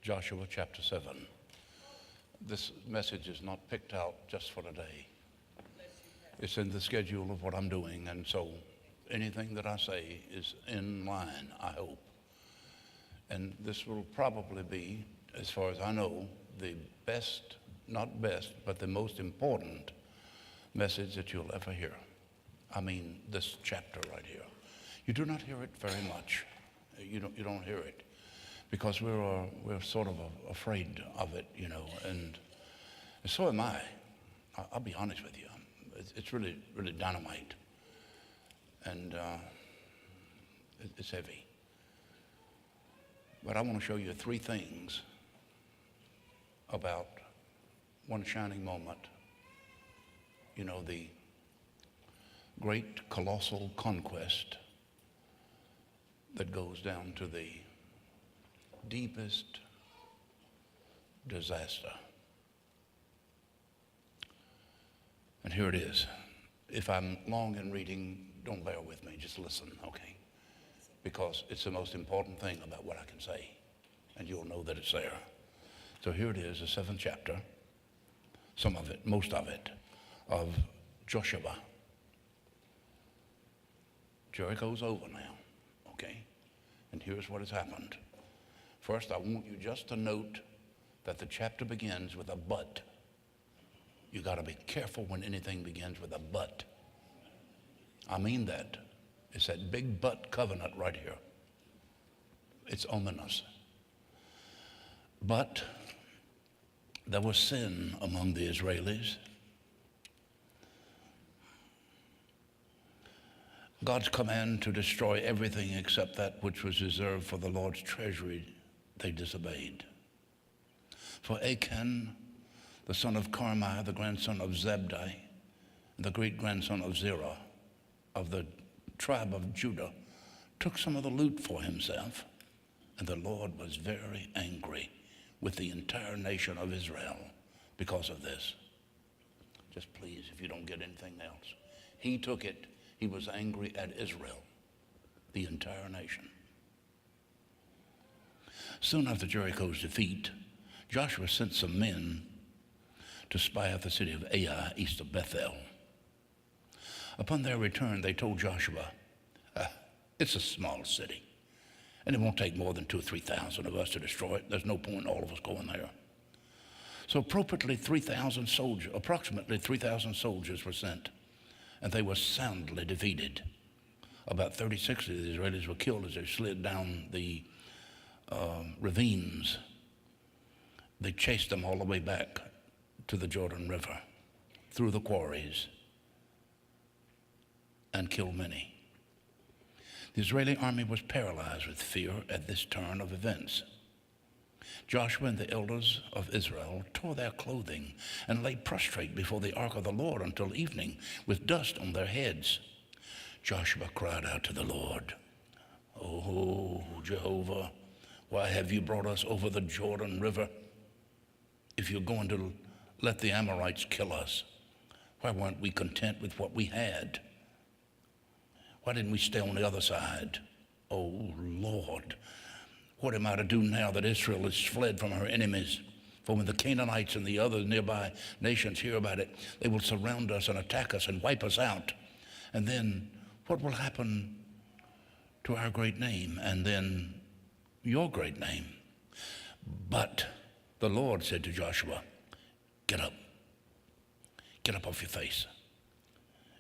Joshua chapter 7. This message is not picked out just for today. It's in the schedule of what I'm doing, and so anything that I say is in line, I hope. And this will probably be, as far as I know, the best, not best, but the most important message that you'll ever hear. I mean, this chapter right here. You do not hear it very much. You don't hear it because we're sort of afraid of it, you know, and so am I. I'll be honest with you. It's really dynamite, and it's heavy. But I want to show you three things about one shining moment. You know, the great colossal conquest that goes down to the deepest disaster. And here it is. If I'm long in reading, don't bear with me, just listen, okay? Because it's the most important thing about what I can say, and you'll know that it's there. So here it is, the 7th chapter, some of it, most of it, of Joshua. Jericho's over now, okay? And here's what has happened. First, I want you just to note that the chapter begins with a but. You got to be careful when anything begins with a but. I mean that. It's that big but covenant right here. It's ominous. But there was sin among the Israelis. God's command to destroy everything except that which was reserved for the Lord's treasury, they disobeyed. For Achan, the son of Carmi, the grandson of Zabdi, the great-grandson of Zerah, of the tribe of Judah, took some of the loot for himself, and the Lord was very angry with the entire nation of Israel because of this. Just please, if you don't get anything else. He took it. He was angry at Israel, the entire nation. Soon after Jericho's defeat, Joshua sent some men to spy out the city of Ai, east of Bethel. Upon their return, they told Joshua, it's a small city, and it won't take more than 2,000 or 3,000 of us to destroy it. There's no point in all of us going there. So approximately 3,000 soldiers were sent, and they were soundly defeated. About 36 of the Israelis were killed as they slid down the ravines. They chased them all the way back to the Jordan River, through the quarries, and killed many. The Israeli army was paralyzed with fear at this turn of events. Joshua and the elders of Israel tore their clothing and lay prostrate before the ark of the Lord until evening, with dust on their heads. Joshua cried out to the Lord, "Oh, Jehovah, why have you brought us over the Jordan River? If you're going to let the Amorites kill us, why weren't we content with what we had? Why didn't we stay on the other side? Oh, Lord, what am I to do now that Israel has fled from her enemies? For when the Canaanites and the other nearby nations hear about it, they will surround us and attack us and wipe us out. And then what will happen to our great name and then your great name?" But the Lord said to Joshua, "Get up. Get up off your face.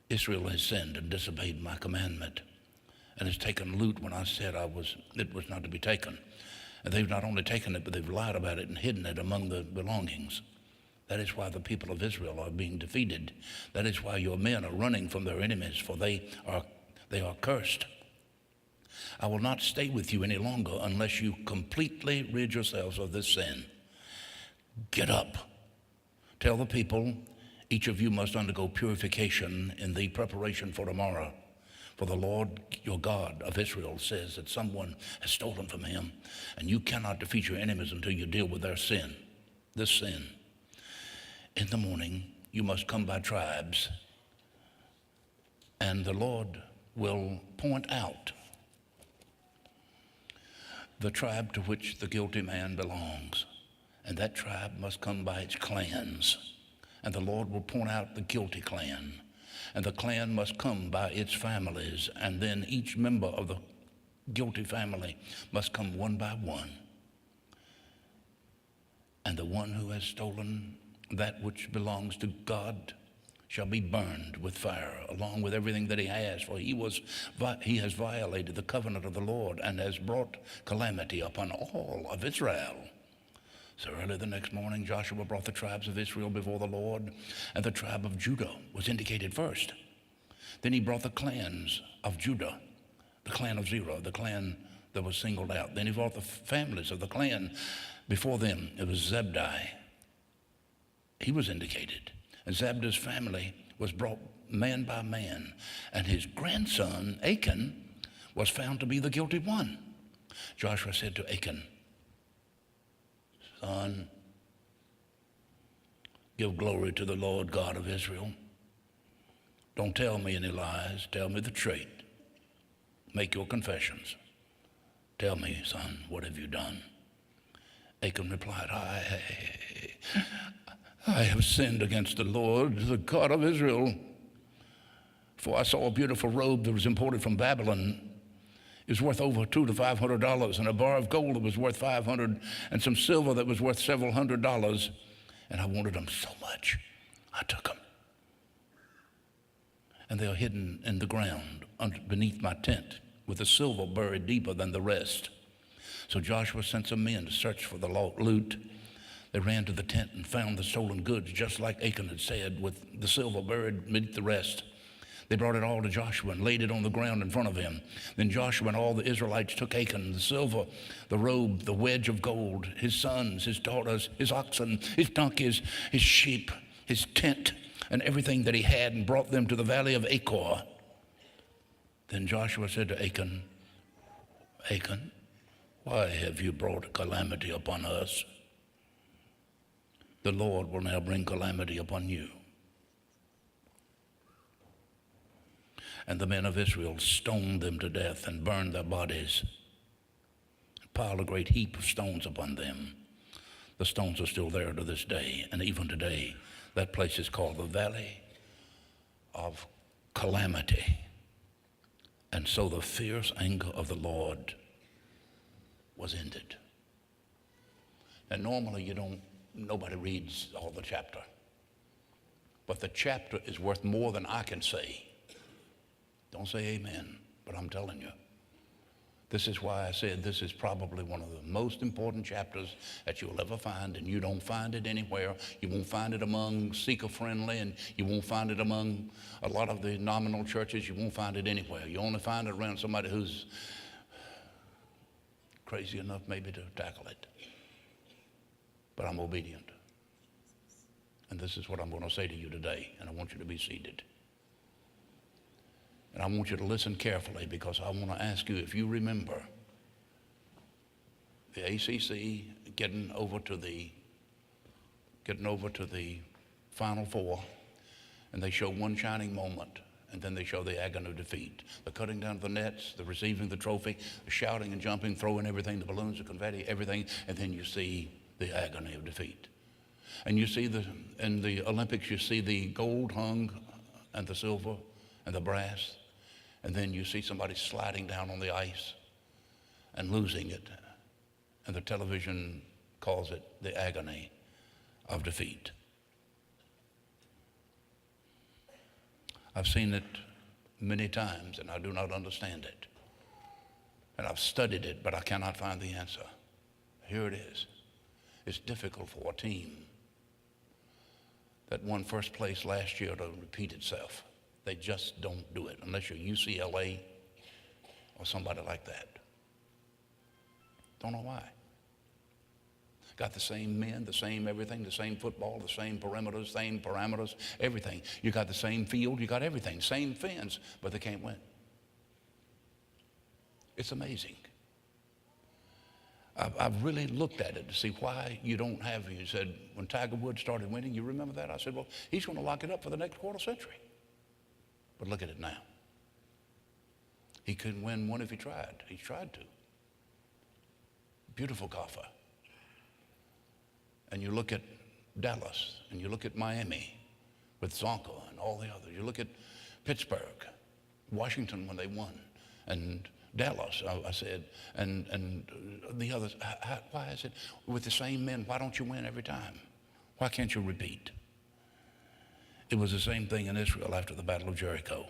Israel has sinned and disobeyed my commandment and has taken loot when I said it was not to be taken. And they've not only taken it, but they've lied about it and hidden it among the belongings. That is why the people of Israel are being defeated. That is why your men are running from their enemies, for they are cursed. I will not stay with you any longer unless you completely rid yourselves of this sin. Get up. Tell the people, each of you must undergo purification in the preparation for tomorrow. For the Lord your God of Israel says that someone has stolen from him, and you cannot defeat your enemies until you deal with their sin, this sin. In the morning, you must come by tribes, and the Lord will point out the tribe to which the guilty man belongs. And that tribe must come by its clans. And the Lord will point out the guilty clan. And the clan must come by its families. And then each member of the guilty family must come one by one. And the one who has stolen that which belongs to God shall be burned with fire, along with everything that he has, for he has violated the covenant of the Lord and has brought calamity upon all of Israel. So early the next morning, Joshua brought the tribes of Israel before the Lord, and the tribe of Judah was indicated first. Then he brought the clans of Judah, the clan of Zerah, the clan that was singled out. Then he brought the families of the clan before them. It was Zabdi. He was indicated. And Zabdi's family was brought man by man, and his grandson, Achan, was found to be the guilty one. Joshua said to Achan, "Son, give glory to the Lord God of Israel. Don't tell me any lies. Tell me the truth. Make your confessions. Tell me, son, what have you done?" Achan replied, I have sinned against the Lord, the God of Israel. For I saw a beautiful robe that was imported from Babylon. It was worth over $200 to $500, and a bar of gold that was worth 500, and some silver that was worth several $100s. And I wanted them so much, I took them. And they are hidden in the ground beneath my tent, with the silver buried deeper than the rest. So Joshua sent some men to search for the loot. They ran to the tent and found the stolen goods, just like Achan had said, with the silver buried beneath the rest. They brought it all to Joshua and laid it on the ground in front of him. Then Joshua and all the Israelites took Achan, the silver, the robe, the wedge of gold, his sons, his daughters, his oxen, his donkeys, his sheep, his tent, and everything that he had, and brought them to the valley of Achor. Then Joshua said to Achan, "Achan, why have you brought calamity upon us? The Lord will now bring calamity upon you." And the men of Israel stoned them to death and burned their bodies and piled a great heap of stones upon them. The stones are still there to this day, and even today that place is called the Valley of Calamity. And so the fierce anger of the Lord was ended. And normally nobody reads all the chapter. But the chapter is worth more than I can say. Don't say amen, but I'm telling you. This is why I said this is probably one of the most important chapters that you'll ever find, and you don't find it anywhere. You won't find it among seeker-friendly, and you won't find it among a lot of the nominal churches. You won't find it anywhere. You only find it around somebody who's crazy enough maybe to tackle it. But I'm obedient. And this is what I'm going to say to you today, and I want you to be seated. And I want you to listen carefully, because I want to ask you if you remember the ACC getting over to the Final Four, and they show one shining moment, and then they show the agony of defeat. The cutting down of the nets, the receiving the trophy, the shouting and jumping, throwing everything, the balloons, the confetti, everything, and then you see the agony of defeat. And you see in the Olympics, you see the gold hung and the silver and the brass. And then you see somebody sliding down on the ice and losing it. And the television calls it the agony of defeat. I've seen it many times, and I do not understand it. And I've studied it, but I cannot find the answer. Here it is. It's difficult for a team that won first place last year to repeat itself. They just don't do it unless you're UCLA or somebody like that. Don't know why. Got the same men, the same everything, the same football, the same parameters, everything. You got the same field, you got everything, same fans, but they can't win. It's amazing. I've really looked at it to see why you don't have, you said, when Tiger Woods started winning, you remember that? I said, well, he's going to lock it up for the next quarter century. But look at it now. He couldn't win one if he tried. He tried to. beautiful golfer. And you look at Dallas, and you look at Miami with Zonka and all the others. You look at Pittsburgh, Washington when they won, and Dallas, I said, and the others. Why is it with the same men? Why don't you win every time? Why can't you repeat? It was the same thing in Israel after the Battle of Jericho.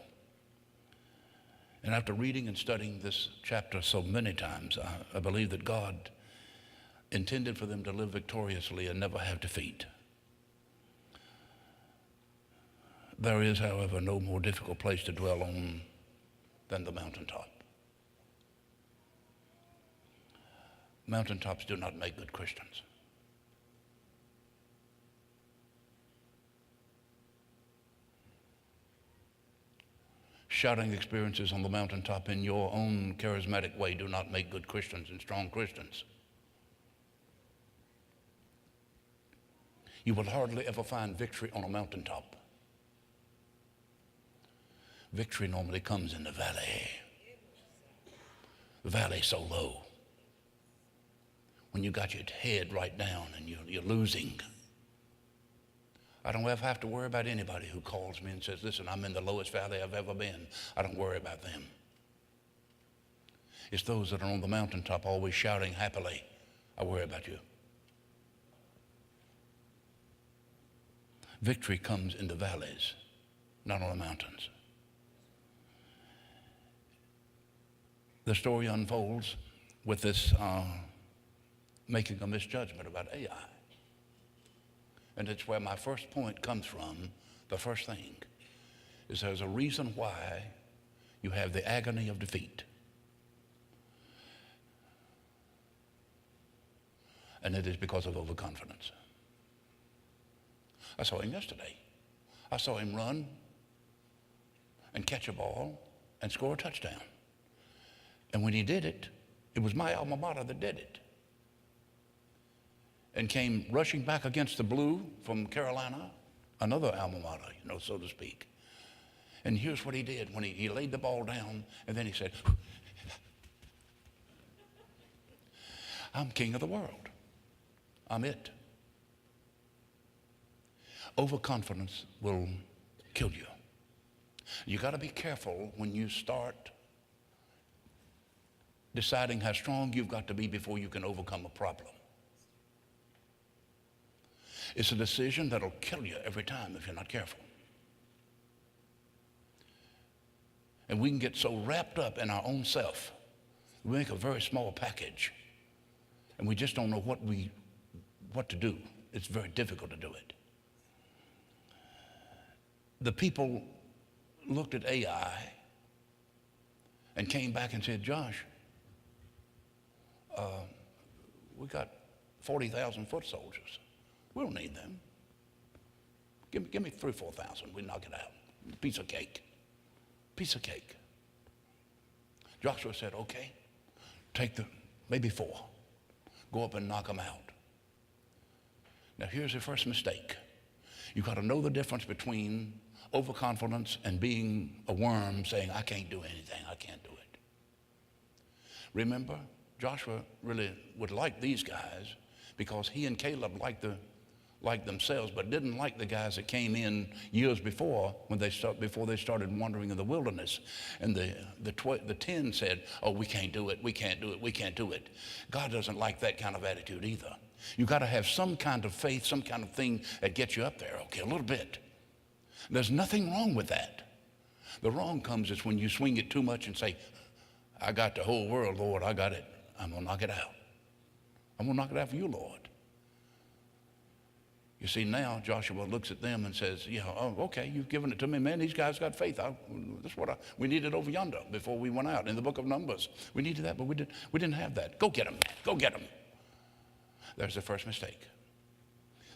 And after reading and studying this chapter so many times, I believe that God intended for them to live victoriously and never have defeat. There is, however, no more difficult place to dwell on than the mountaintop. Mountaintops do not make good Christians. Shouting experiences on the mountaintop in your own charismatic way do not make good Christians and strong Christians. You will hardly ever find victory on a mountaintop. Victory normally comes in the valley. The valley's so low. When you got your head right down and you're losing. I don't ever have to worry about anybody who calls me and says, listen, I'm in the lowest valley I've ever been. I don't worry about them. It's those that are on the mountaintop always shouting happily. I worry about you. Victory comes in the valleys, not on the mountains. The story unfolds with this making a misjudgment about Ai. And it's where my first point comes from. The first thing is there's a reason why you have the agony of defeat. And it is because of overconfidence. I saw him yesterday. I saw him run and catch a ball and score a touchdown. And when he did it, it was my alma mater that did it. And came rushing back against the blue from Carolina, another alma mater, so to speak. And here's what he did when he laid the ball down, and then he said, I'm king of the world. I'm it. Overconfidence will kill you. You got to be careful when you start deciding how strong you've got to be before you can overcome a problem. It's a decision that'll kill you every time if you're not careful. And we can get so wrapped up in our own self. We make a very small package, and we just don't know what to do. It's very difficult to do it. The people looked at Ai and came back and said, Josh, we got 40,000 foot soldiers. We don't need them. Give me 3,000 or 4,000. We knock it out. Piece of cake. Piece of cake. Joshua said, okay, take maybe 4. Go up and knock them out. Now here's the first mistake. You got to know the difference between overconfidence and being a worm saying, I can't do anything, I can't do it. Remember, Joshua really would like these guys because he and Caleb liked themselves, but didn't like the guys that came in years before before they started wandering in the wilderness. And the 10 said, oh, we can't do it, we can't do it, we can't do it. God doesn't like that kind of attitude either. You got to have some kind of faith, some kind of thing that gets you up there, okay, a little bit. There's nothing wrong with that. The wrong comes is when you swing it too much and say, I got the whole world, Lord, I got it. I'm going to knock it out. I'm going to knock it out for you, Lord. You see, now Joshua looks at them and says, yeah, oh, okay, you've given it to me, man. These guys got faith. That's what we needed over yonder before we went out in the book of Numbers. We needed that, but we didn't have that. Go get them. Go get them. There's the first mistake.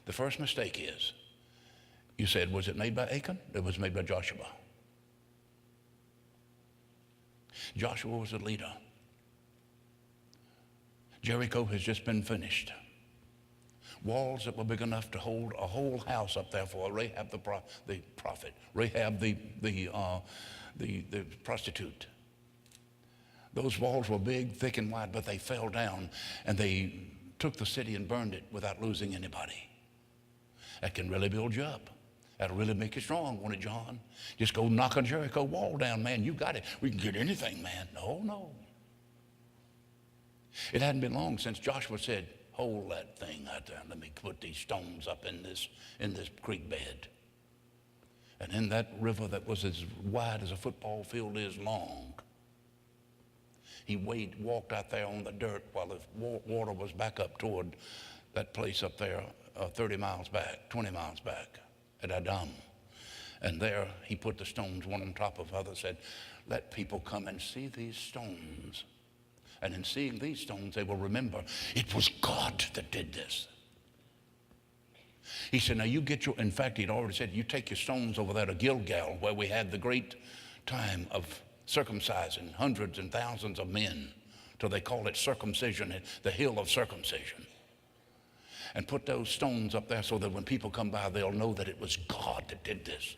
The first mistake is, you said, was it made by Achan? It was made by Joshua. Joshua was the leader. Jericho has just been finished. Walls that were big enough to hold a whole house up there for Rahab the prophet, Rahab the prostitute. Those walls were big, thick, and wide, but they fell down, and they took the city and burned it without losing anybody. That can really build you up. That'll really make you strong, won't it, John? Just go knock a Jericho wall down, man. You got it. We can get anything, man. No. It hadn't been long since Joshua said, hold that thing out there. Let me put these stones up in this creek bed. And in that river that was as wide as a football field is long, he walked out there on the dirt while the water was back up toward that place up there, 30 miles back, 20 miles back at Adam. And there he put the stones one on top of others, said, let people come and see these stones. And in seeing these stones, they will remember it was God that did this. He said, now you get in fact, he'd already said, you take your stones over there to Gilgal, where we had the great time of circumcising hundreds and thousands of men, till they call it circumcision, the hill of circumcision. And put those stones up there so that when people come by, they'll know that it was God that did this.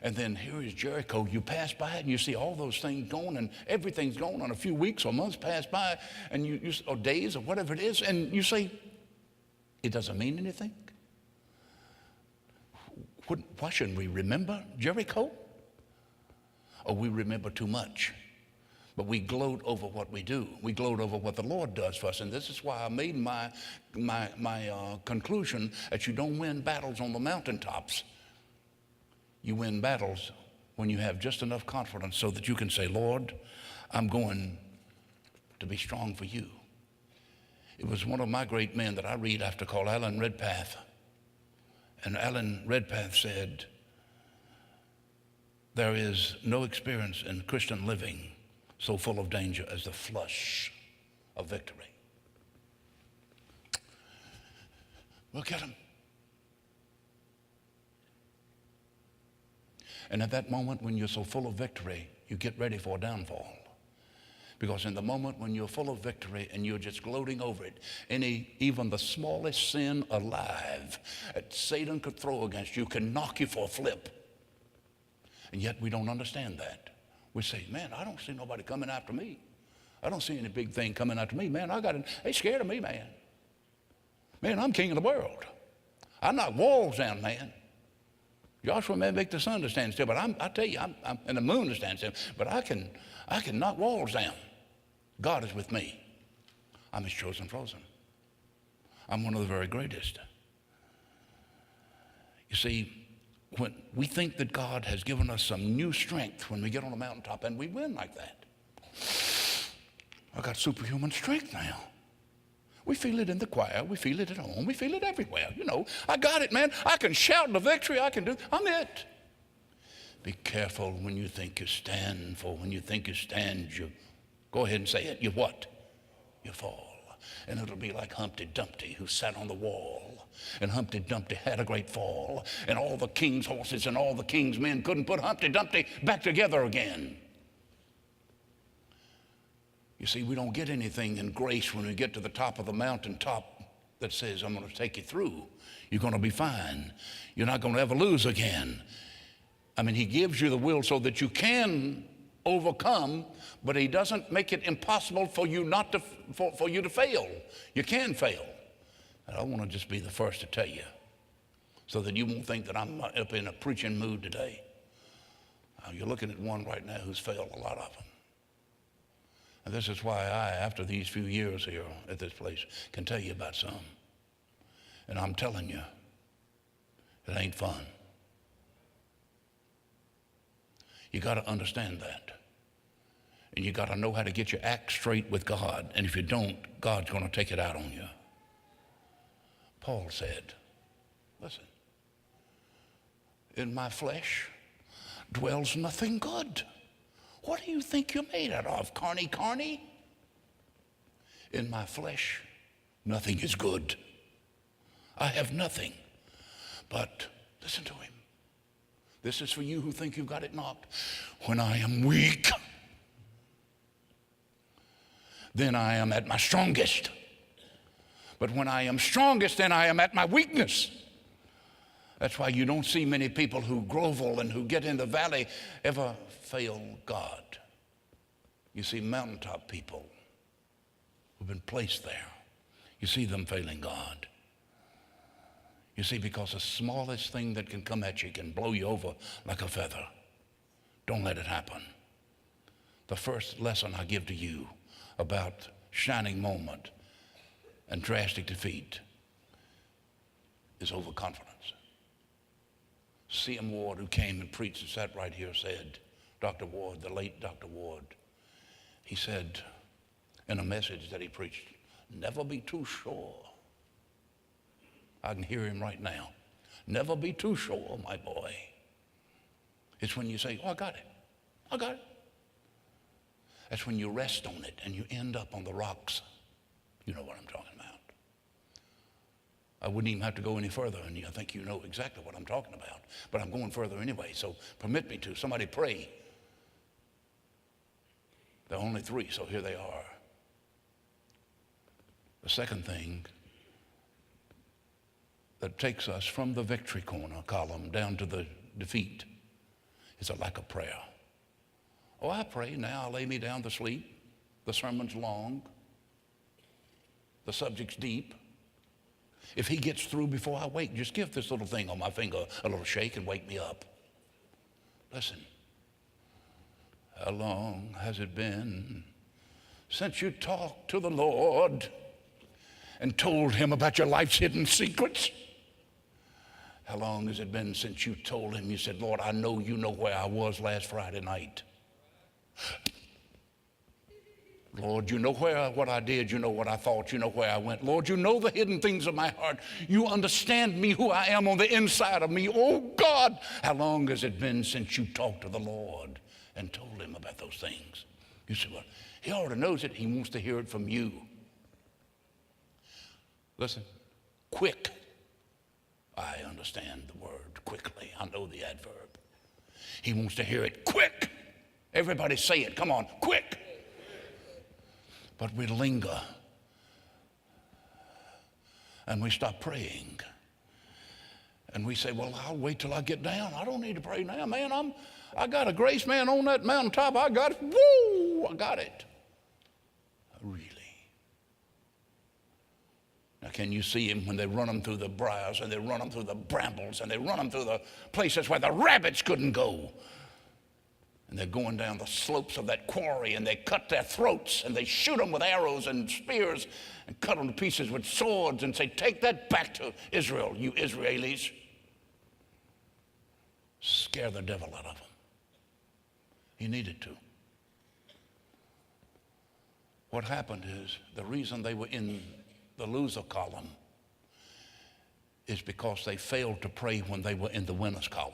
And then here is Jericho. You pass by it and you see all those things going, and everything's going on. A few weeks or months pass by, and or days or whatever it is, and you say, it doesn't mean anything? Why shouldn't we remember Jericho? Or we remember too much? But we gloat over what we do. We gloat over what the Lord does for us. And this is why I made my conclusion that you don't win battles on the mountaintops. You win battles when you have just enough confidence so that you can say, Lord, I'm going to be strong for you. It was one of my great men that I read after called Alan Redpath. And Alan Redpath said, there is no experience in Christian living so full of danger as the flush of victory. Look at him. And at that moment when you're so full of victory, you get ready for a downfall. Because in the moment when you're full of victory and you're just gloating over it, even the smallest sin alive that Satan could throw against you can knock you for a flip. And yet we don't understand that. We say, man, I don't see nobody coming after me. I don't see any big thing coming after me. Man, they scared of me, man. Man, I'm king of the world. I knock walls down, man. Joshua may make the sun to stand still, but I tell you, I'm and the moon to stand still, but I can knock walls down. God is with me. I'm his chosen frozen. I'm one of the very greatest. You see, when we think that God has given us some new strength when we get on the mountaintop, and we win like that. I got superhuman strength now. We feel it in the choir. We feel it at home. We feel it everywhere. You know, I got it, man. I can shout the victory. I'm it. Be careful when you think you stand, for when you think you stand, you go ahead and say it. You what? You fall. And it'll be like Humpty Dumpty, who sat on the wall. And Humpty Dumpty had a great fall. And all the king's horses and all the king's men couldn't put Humpty Dumpty back together again. You see, we don't get anything in grace when we get to the top of the mountaintop that says, I'm going to take you through. You're going to be fine. You're not going to ever lose again. I mean, he gives you the will so that you can overcome, but he doesn't make it impossible for you for you to fail. You can fail. And I want to just be the first to tell you so that you won't think that I'm up in a preaching mood today. You're looking at one right now who's failed a lot of them. And this is why I, after these few years here at this place, can tell you about some. And I'm telling you, it ain't fun. You got to understand that. And you got to know how to get your act straight with God. And if you don't, God's going to take it out on you. Paul said, listen, in my flesh dwells nothing good. What do you think you're made out of? Carny? In my flesh, nothing is good. I have nothing. But listen to him. This is for you who think you've got it knocked. When I am weak, then I am at my strongest. But when I am strongest, then I am at my weakness. That's why you don't see many people who grovel and who get in the valley ever fail God. You see mountaintop people who've been placed there. You see them failing God. You see, because the smallest thing that can come at you can blow you over like a feather. Don't let it happen. The first lesson I give to you about shining moment and drastic defeat is overconfidence. C.M. Ward, who came and preached and sat right here, said, Dr. Ward, the late Dr. Ward, he said in a message that he preached, never be too sure. I can hear him right now. Never be too sure, my boy. It's when you say, oh, I got it. I got it. That's when you rest on it and you end up on the rocks. You know what I'm talking about. I wouldn't even have to go any further, and I think you know exactly what I'm talking about. But I'm going further anyway, so permit me to. Somebody pray. There are only three, so here they are. The second thing that takes us from the victory corner column down to the defeat is a lack of prayer. Oh, I pray now, I lay me down to sleep. The sermon's long. The subject's deep. If he gets through before I wake, just give this little thing on my finger a little shake and wake me up. Listen, how long has it been since you talked to the Lord and told him about your life's hidden secrets? How long has it been since you told him, you said, Lord, I know you know where I was last Friday night. Lord, you know what I did, you know what I thought, you know where I went. Lord, you know the hidden things of my heart. You understand me, who I am on the inside of me. Oh God, how long has it been since you talked to the Lord and told him about those things? You say, well, he already knows it. He wants to hear it from you. Listen, quick. I understand the word quickly. I know the adverb. He wants to hear it quick. Everybody say it. Come on, quick. But we linger and we stop praying. And we say, well, I'll wait till I get down. I don't need to pray now, man. I got a grace, man, on that mountaintop. I got it. Woo, I got it. Really? Now, can you see him when they run them through the briars and they run them through the brambles and they run them through the places where the rabbits couldn't go? And they're going down the slopes of that quarry and they cut their throats and they shoot them with arrows and spears and cut them to pieces with swords and say, take that back to Israel, you Israelis. Scare the devil out of them. He needed to. What happened is the reason they were in the loser column is because they failed to pray when they were in the winners column.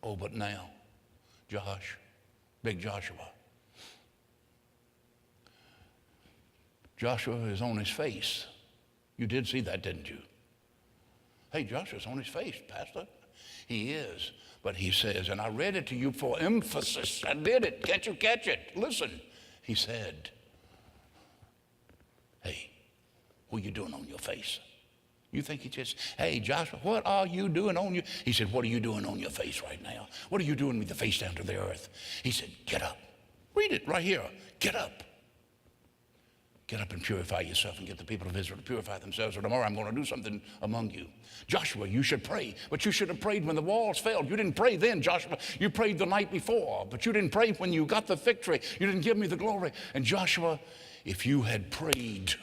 Oh, but now, Josh, big Joshua. Joshua is on his face. You did see that, didn't you? Hey, Joshua's on his face, Pastor. He is. But he says, and I read it to you for emphasis. I did it. Can't you catch it? Listen. He said, hey, what are you doing on your face? You think he just, hey, Joshua, what are you doing on your? He said, what are you doing on your face right now? What are you doing with the face down to the earth? He said, get up. Read it right here. Get up. Get up and purify yourself and get the people of Israel to purify themselves. Or tomorrow I'm going to do something among you. Joshua, you should pray. But you should have prayed when the walls fell. You didn't pray then, Joshua. You prayed the night before. But you didn't pray when you got the victory. You didn't give me the glory. And Joshua, if you had prayed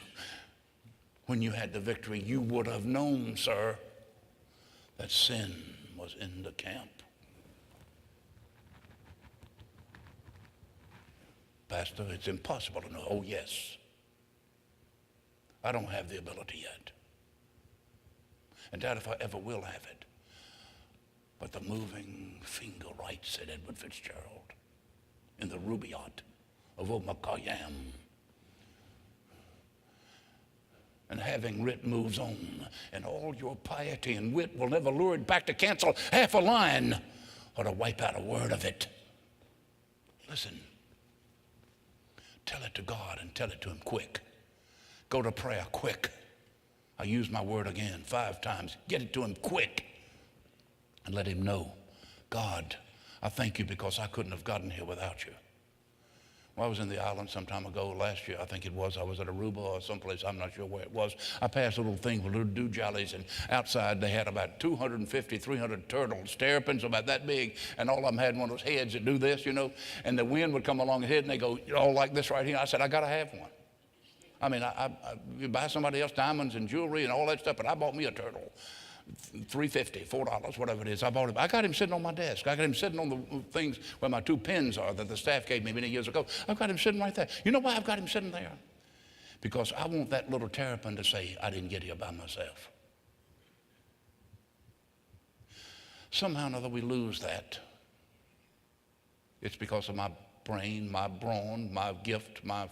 when you had the victory, you would have known, sir, that sin was in the camp. Pastor, it's impossible to know. Oh, yes. I don't have the ability yet. And doubt if I ever will have it. But the moving finger writes, said Edward Fitzgerald, in the Rubaiyat of Khayyam. And having writ moves on, and all your piety and wit will never lure it back to cancel half a line or to wipe out a word of it. Listen, tell it to God and tell it to him quick. Go to prayer quick. I use my word again 5 times. Get it to him quick and let him know, God, I thank you because I couldn't have gotten here without you. Well, I was in the island some time ago, last year, I think it was. I was at Aruba or someplace, I'm not sure where it was. I passed a little thing with little dew jellies, and outside they had about 250, 300 turtles, terrapins about that big, and all of them had one of those heads that do this, and the wind would come along ahead, and they go all like this right here. I said, I got to have one. I mean, you buy somebody else diamonds and jewelry and all that stuff, but I bought me a turtle. $3.50, $4, whatever it is. I bought him. I got him sitting on my desk. I got him sitting on the things where my 2 pens are that the staff gave me many years ago. I've got him sitting right there. You know why I've got him sitting there? Because I want that little terrapin to say, I didn't get here by myself. Somehow or another we lose that. It's because of my brain, my brawn, my gift, my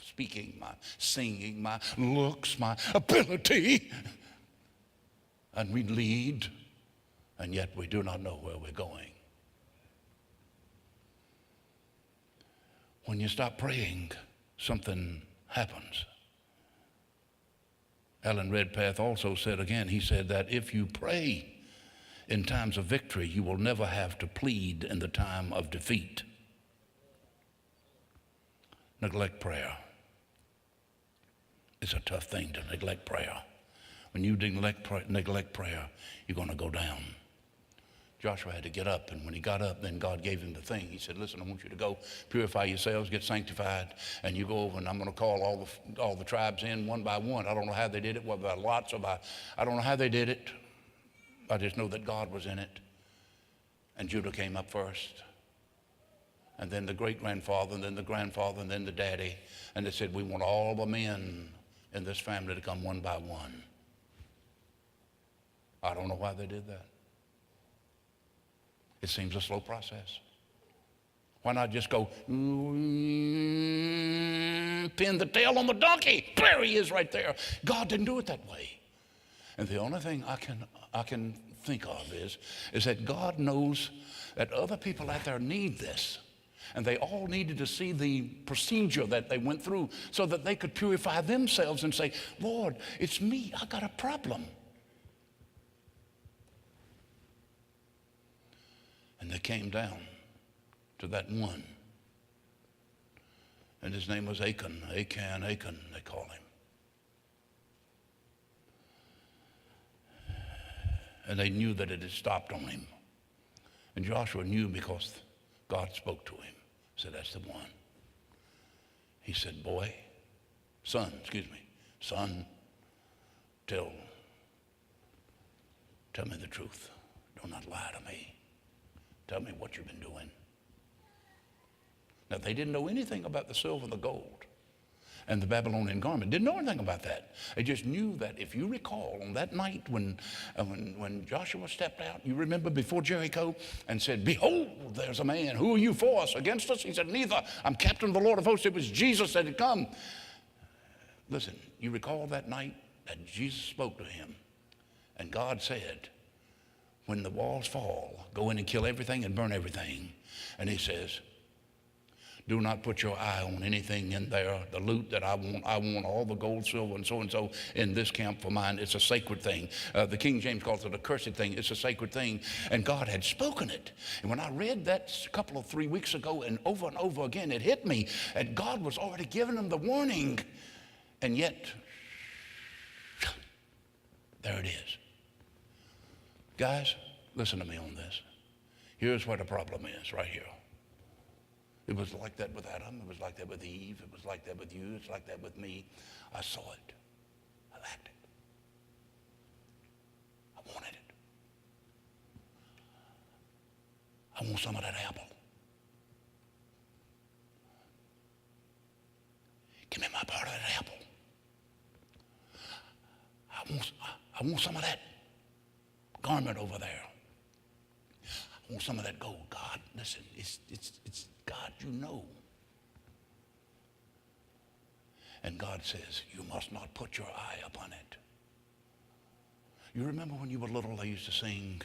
speaking, my singing, my looks, my ability. And we lead, and yet we do not know where we're going. When you stop praying, something happens. Alan Redpath also said again, he said that if you pray in times of victory, you will never have to plead in the time of defeat. Neglect prayer. It's a tough thing to neglect prayer. When you neglect prayer, you're going to go down. Joshua had to get up, and when he got up, then God gave him the thing. He said, listen, I want you to go purify yourselves, get sanctified, and you go over, and I'm going to call all the tribes in one by one. I don't know how they did it, whether by lots or I don't know how they did it. I just know that God was in it. And Judah came up first. And then the great-grandfather, and then the grandfather, and then the daddy. And they said, we want all the men in this family to come one by one. I don't know why they did that. It seems a slow process. Why not just go, pin the tail on the donkey? There he is right there. God didn't do it that way. And the only thing I can think of is that God knows that other people out there need this. And they all needed to see the procedure that they went through so that they could purify themselves and say, Lord, it's me. I got a problem. And they came down to that one. And his name was Achan, they call him. And they knew that it had stopped on him. And Joshua knew because God spoke to him. Said, that's the one. He said, son, tell me the truth. Do not lie to me. Tell me what you've been doing. Now, they didn't know anything about the silver and the gold and the Babylonian garment. Didn't know anything about that. They just knew that, if you recall, on that night when Joshua stepped out, you remember before Jericho, and said, behold, there's a man. Who are you for us, against us? He said, neither. I'm captain of the Lord of hosts. It was Jesus that had come. Listen, you recall that night that Jesus spoke to him, and God said, when the walls fall, go in and kill everything and burn everything. And he says, do not put your eye on anything in there, the loot that I want all the gold, silver, and so in this camp for mine. It's a sacred thing. The King James calls it a cursed thing. It's a sacred thing. And God had spoken it. And when I read that a couple of 3 weeks ago and over again, it hit me that God was already giving them the warning. And yet, there it is. Guys, listen to me on this. Here's where the problem is, right here. It was like that with Adam. It was like that with Eve. It was like that with you. It's like that with me. I saw it. I liked it. I wanted it. I want some of that apple. Give me my part of that apple. I want some of that garment over there. I want some of that gold. God, listen, it's God, you know. And God says, you must not put your eye upon it. You remember when you were little, they used to sing,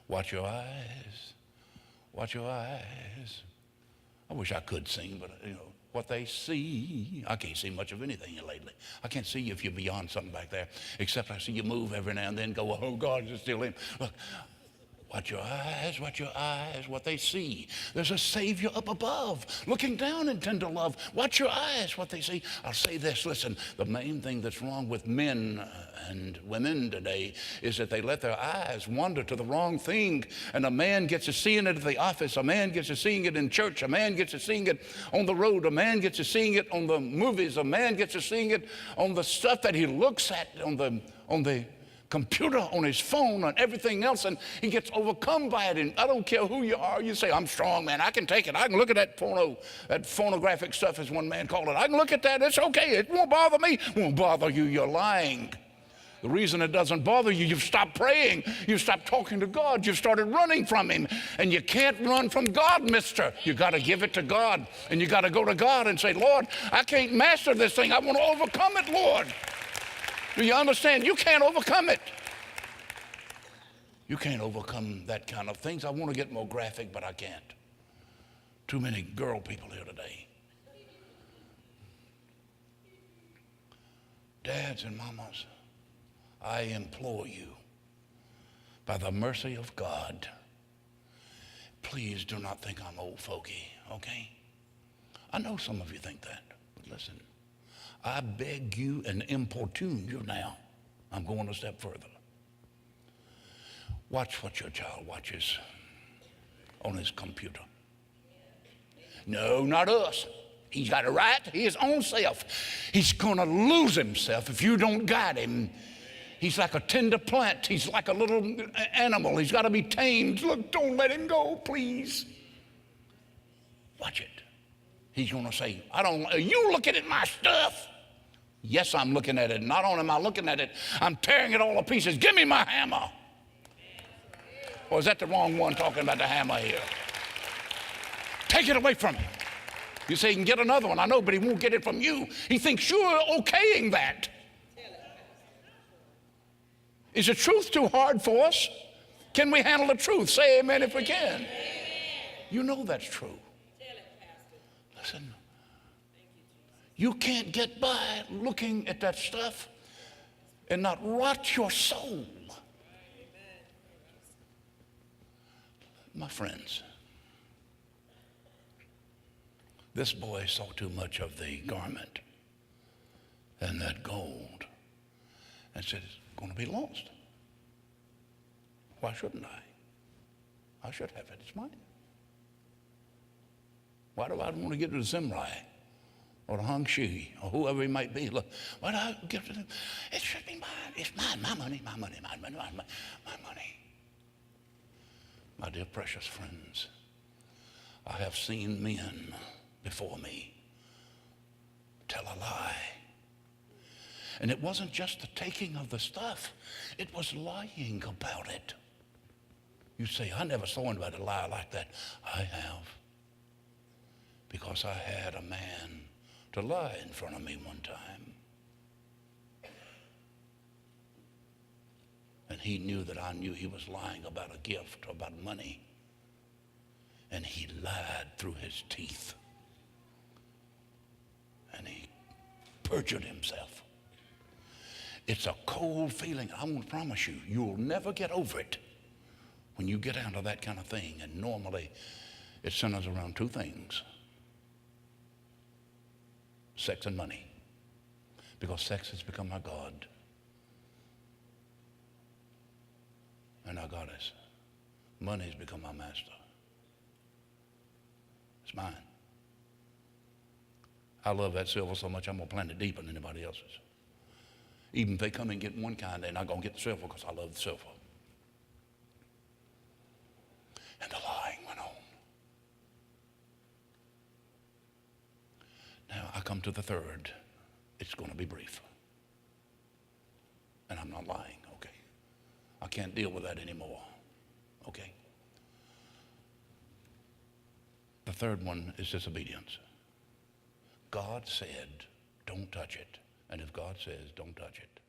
watch your eyes, watch your eyes. I wish I could sing, but what they see, I can't see much of anything lately. I can't see if you're beyond something back there, except I see you move every now and then, go, oh God, is it still him? Look, Watch your eyes, what they see. There's a Savior up above, looking down in tender love. Watch your eyes, what they see. I'll say this, listen, the main thing that's wrong with men and women today is that they let their eyes wander to the wrong thing. And a man gets to seeing it at the office, a man gets to seeing it in church, a man gets to seeing it on the road, a man gets to seeing it on the movies, a man gets to seeing it on the stuff that he looks at on the computer, on his phone, on everything else, and he gets overcome by it. And I don't care who you are. You say, I'm strong, man. I can take it. I can look at that phonographic stuff, as one man called it. I can look at that. It's okay. It won't bother me. It won't bother you. You're lying. The reason it doesn't bother you, you've stopped praying. You've stopped talking to God. You've started running from him. And you can't run from God, mister. You got to give it to God. And you got to go to God and say, Lord, I can't master this thing. I want to overcome it, Lord. Do you understand? You can't overcome it. You can't overcome that kind of things. I want to get more graphic, but I can't. Too many girl people here today. Dads and mamas, I implore you, by the mercy of God, please do not think I'm old fogey, okay? I know some of you think that, but listen. I beg you and importune you now. I'm going a step further. Watch what your child watches on his computer. No, not us. He's got a right to his own self. He's going to lose himself if you don't guide him. He's like a tender plant. He's like a little animal. He's got to be tamed. Look, don't let him go, please. Watch it. He's going to say, you looking at my stuff? Yes, I'm looking at it. Not only am I looking at it, I'm tearing it all to pieces. Give me my hammer. Or is that the wrong one talking about the hammer here? Take it away from him. You say he can get another one. I know, but he won't get it from you. He thinks you're okaying that. Is the truth too hard for us? Can we handle the truth? Say amen if we can. You know that's true. Listen. You can't get by looking at that stuff and not rot your soul. My friends, this boy saw too much of the garment and that gold and said, it's going to be lost. Why shouldn't I? I should have it. It's mine. Why do I want to give it to Zimri? Or the Hung Shi, or whoever he might be. Look, why do I give it to him? It should be mine. It's mine. My money, my money, my money, my money. My dear precious friends, I have seen men before me tell a lie. And it wasn't just the taking of the stuff. It was lying about it. You say, I never saw anybody lie like that. I have. Because I had a man to lie in front of me one time. And he knew that I knew he was lying about a gift or about money. And he lied through his teeth. And he perjured himself. It's a cold feeling. I want to promise you, you'll never get over it when you get out of that kind of thing. And normally it centers around two things: sex and money, because sex has become our God and our goddess. Money has become our master. It's mine. I love that silver so much I'm going to plant it deeper than anybody else's. Even if they come and get one kind, they're not going to get the silver because I love the silver. And the lying went on. Now I come to the third. It's going to be brief. And I'm not lying, okay? I can't deal with that anymore, okay? The third one is disobedience. God said, don't touch it. And if God says, don't touch it,